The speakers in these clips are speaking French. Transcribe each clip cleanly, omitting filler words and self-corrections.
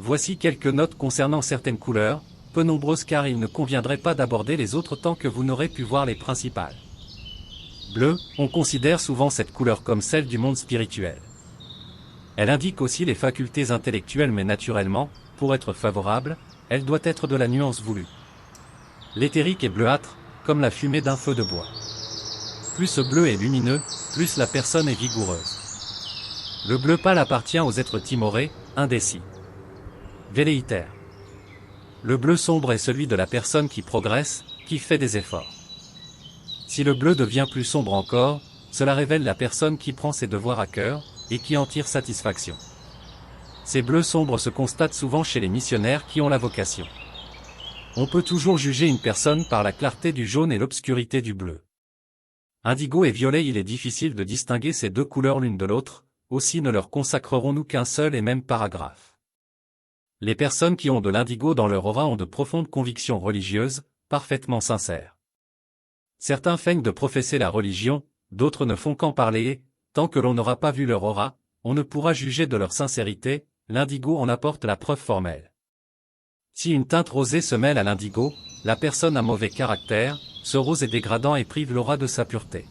Voici quelques notes concernant certaines couleurs, peu nombreuses car il ne conviendrait pas d'aborder les autres tant que vous n'aurez pu voir les principales. Bleu, on considère souvent cette couleur comme celle du monde spirituel. Elle indique aussi les facultés intellectuelles mais naturellement, pour être favorable, elle doit être de la nuance voulue. L'éthérique est bleuâtre, comme la fumée d'un feu de bois. Plus ce bleu est lumineux, plus la personne est vigoureuse. Le bleu pâle appartient aux êtres timorés, indécis, velléitaires. Le bleu sombre est celui de la personne qui progresse, qui fait des efforts. Si le bleu devient plus sombre encore, cela révèle la personne qui prend ses devoirs à cœur, et qui en tire satisfaction. Ces bleus sombres se constatent souvent chez les missionnaires qui ont la vocation. On peut toujours juger une personne par la clarté du jaune et l'obscurité du bleu. Indigo et violet, il est difficile de distinguer ces deux couleurs l'une de l'autre, aussi ne leur consacrerons-nous qu'un seul et même paragraphe. Les personnes qui ont de l'indigo dans leur aura ont de profondes convictions religieuses, parfaitement sincères. Certains feignent de professer la religion, d'autres ne font qu'en parler, tant que l'on n'aura pas vu leur aura, on ne pourra juger de leur sincérité, l'indigo en apporte la preuve formelle. Si une teinte rosée se mêle à l'indigo, la personne a mauvais caractère, ce rose est dégradant et prive l'aura de sa pureté.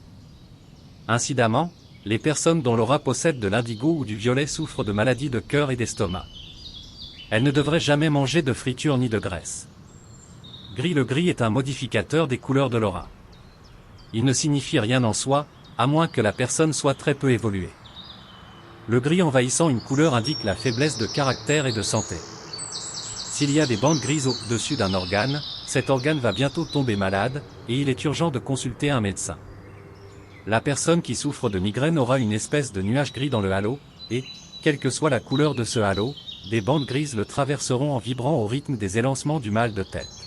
Incidemment, les personnes dont l'aura possède de l'indigo ou du violet souffrent de maladies de cœur et d'estomac. Elles ne devraient jamais manger de friture ni de graisse. Gris, le gris est un modificateur des couleurs de l'aura. Il ne signifie rien en soi, à moins que la personne soit très peu évoluée. Le gris envahissant une couleur indique la faiblesse de caractère et de santé. S'il y a des bandes grises au-dessus d'un organe, cet organe va bientôt tomber malade, et il est urgent de consulter un médecin. La personne qui souffre de migraine aura une espèce de nuage gris dans le halo, et, quelle que soit la couleur de ce halo, des bandes grises le traverseront en vibrant au rythme des élancements du mal de tête.